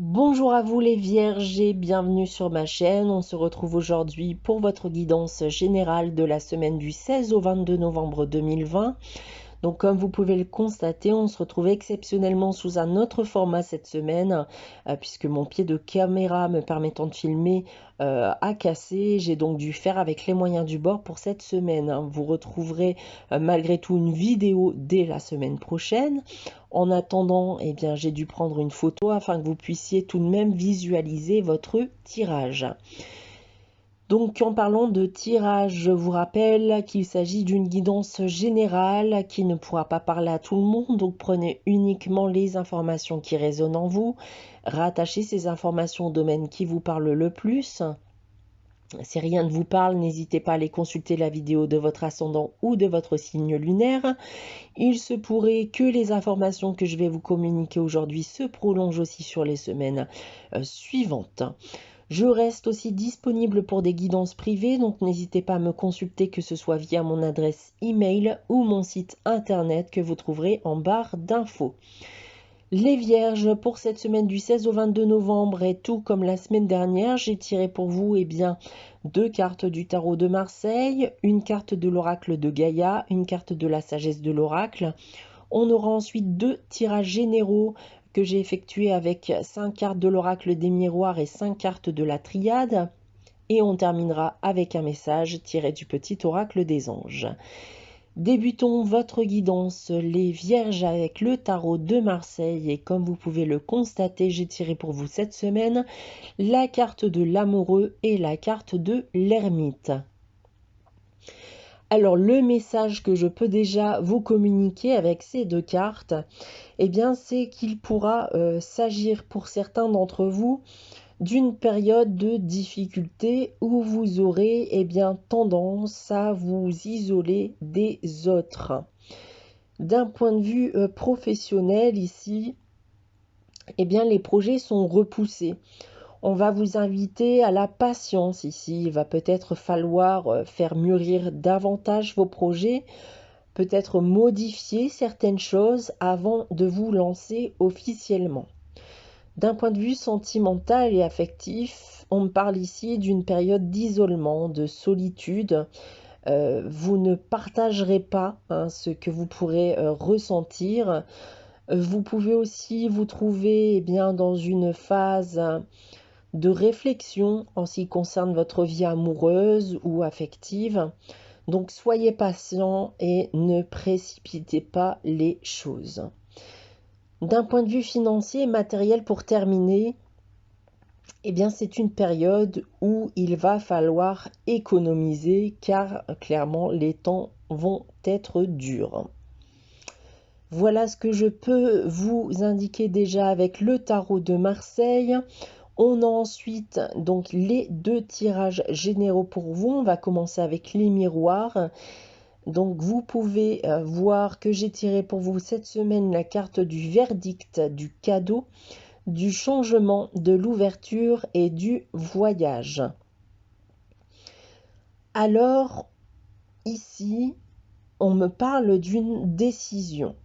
Bonjour à vous les vierges et bienvenue sur ma chaîne. On se retrouve aujourd'hui pour votre guidance générale de la semaine du 16 au 22 novembre 2020. Donc comme vous pouvez le constater, on se retrouve exceptionnellement sous un autre format cette semaine, puisque mon pied de caméra me permettant de filmer a cassé. J'ai donc dû faire avec les moyens du bord pour cette semaine. Vous retrouverez malgré tout une vidéo dès la semaine prochaine. En attendant, eh bien, j'ai dû prendre une photo afin que vous puissiez tout de même visualiser votre tirage. Donc en parlant de tirage, je vous rappelle qu'il s'agit d'une guidance générale qui ne pourra pas parler à tout le monde, donc prenez uniquement les informations qui résonnent en vous, rattachez ces informations au domaine qui vous parle le plus. Si rien ne vous parle, n'hésitez pas à aller consulter la vidéo de votre ascendant ou de votre signe lunaire. Il se pourrait que les informations que je vais vous communiquer aujourd'hui se prolongent aussi sur les semaines suivantes. Je reste aussi disponible pour des guidances privées, donc n'hésitez pas à me consulter, que ce soit via mon adresse email ou mon site internet que vous trouverez en barre d'infos. Les vierges, pour cette semaine du 16 au 22 novembre, et tout comme la semaine dernière, j'ai tiré pour vous deux cartes du tarot de Marseille, une carte de l'oracle de Gaïa, une carte de la sagesse de l'oracle. On aura ensuite deux tirages généraux que j'ai effectués avec 5 cartes de l'oracle des miroirs et 5 cartes de la triade. Et on terminera avec un message tiré du petit oracle des anges. Débutons votre guidance, les vierges, avec le tarot de Marseille. Et comme vous pouvez le constater, j'ai tiré pour vous cette semaine la carte de l'amoureux et la carte de l'ermite. Alors le message que je peux déjà vous communiquer avec ces deux cartes, eh bien c'est qu'il pourra s'agir pour certains d'entre vous d'une période de difficulté où vous aurez tendance à vous isoler des autres. D'un point de vue professionnel ici, les projets sont repoussés. On va vous inviter à la patience ici. Il va peut-être falloir faire mûrir davantage vos projets, peut-être modifier certaines choses avant de vous lancer officiellement. D'un point de vue sentimental et affectif, on me parle ici d'une période d'isolement, de solitude. Vous ne partagerez pas ce que vous pourrez ressentir. Vous pouvez aussi vous trouver dans une phase de réflexion en ce qui concerne votre vie amoureuse ou affective. Donc soyez patient et ne précipitez pas les choses. D'un point de vue financier et matériel, pour terminer, c'est une période où il va falloir économiser car clairement les temps vont être durs. Voilà ce que je peux vous indiquer déjà avec le tarot de Marseille. On a ensuite donc les deux tirages généraux pour vous. On va commencer avec les miroirs. Donc vous pouvez voir que j'ai tiré pour vous cette semaine la carte du verdict, du cadeau, du changement, de l'ouverture et du voyage. Alors ici, on me parle d'une décision.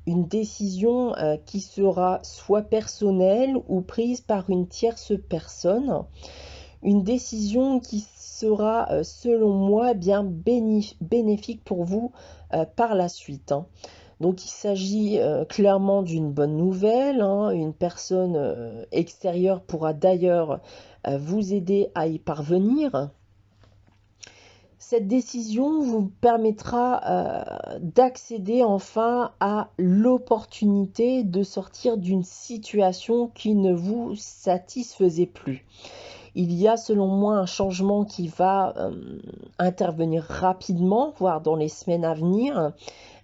Une décision qui sera soit personnelle ou prise par une tierce personne. Une décision qui sera, selon moi, bien bénéfique pour vous par la suite. Donc il s'agit clairement d'une bonne nouvelle. Une personne extérieure pourra d'ailleurs vous aider à y parvenir. Cette décision vous permettra d'accéder enfin à l'opportunité de sortir d'une situation qui ne vous satisfaisait plus. Il y a selon moi un changement qui va intervenir rapidement, voire dans les semaines à venir,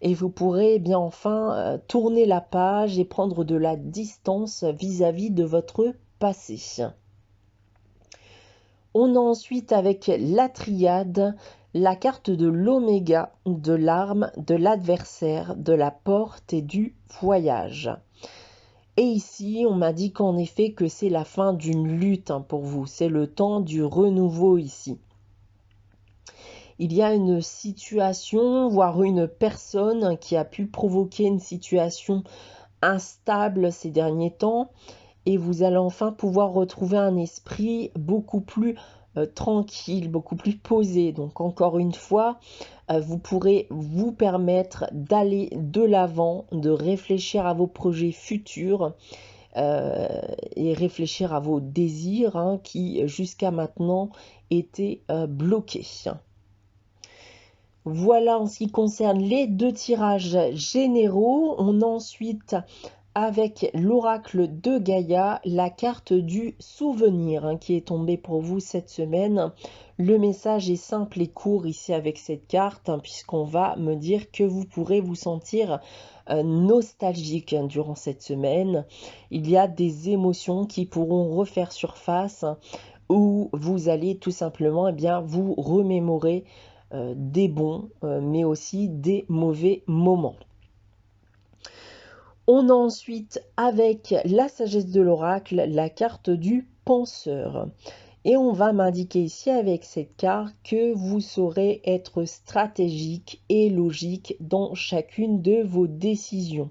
et vous pourrez enfin tourner la page et prendre de la distance vis-à-vis de votre passé. On a ensuite avec la triade la carte de l'oméga, de l'arme, de l'adversaire, de la porte et du voyage. Et ici, on m'a dit qu'en effet que c'est la fin d'une lutte pour vous. C'est le temps du renouveau ici. Il y a une situation, voire une personne qui a pu provoquer une situation instable ces derniers temps et vous allez enfin pouvoir retrouver un esprit beaucoup plus tranquille, beaucoup plus posé. Donc encore une fois, vous pourrez vous permettre d'aller de l'avant, de réfléchir à vos projets futurs et réfléchir à vos désirs qui jusqu'à maintenant étaient bloqués. Voilà en ce qui concerne les 2 tirages généraux. On a ensuite, avec l'oracle de Gaïa, la carte du souvenir qui est tombée pour vous cette semaine. Le message est simple et court ici avec cette carte, puisqu'on va me dire que vous pourrez vous sentir nostalgique durant cette semaine. Il y a des émotions qui pourront refaire surface, où vous allez tout simplement vous remémorer des bons, mais aussi des mauvais moments. On a ensuite, avec la sagesse de l'oracle, la carte du penseur. Et on va m'indiquer ici avec cette carte que vous saurez être stratégique et logique dans chacune de vos décisions.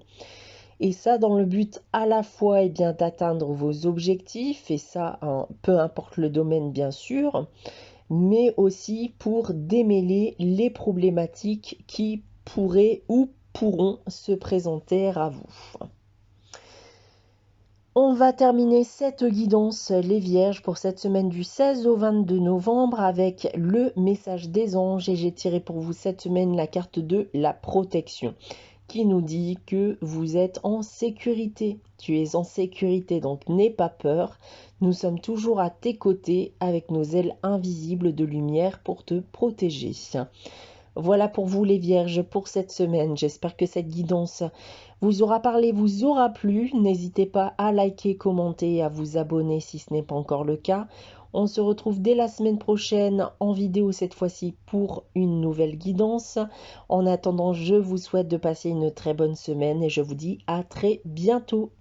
Et ça dans le but à la fois d'atteindre vos objectifs, et ça peu importe le domaine bien sûr, mais aussi pour démêler les problématiques qui pourraient ou pourront se présenter à vous. On va terminer cette guidance les Vierges pour cette semaine du 16 au 22 novembre avec le message des anges, et j'ai tiré pour vous cette semaine la carte de la protection qui nous dit que vous êtes en sécurité. Tu es en sécurité, donc n'aie pas peur. Nous sommes toujours à tes côtés avec nos ailes invisibles de lumière pour te protéger. Voilà pour vous les Vierges pour cette semaine. J'espère que cette guidance vous aura parlé, vous aura plu. N'hésitez pas à liker, commenter et à vous abonner si ce n'est pas encore le cas. On se retrouve dès la semaine prochaine en vidéo cette fois-ci pour une nouvelle guidance. En attendant, je vous souhaite de passer une très bonne semaine et je vous dis à très bientôt.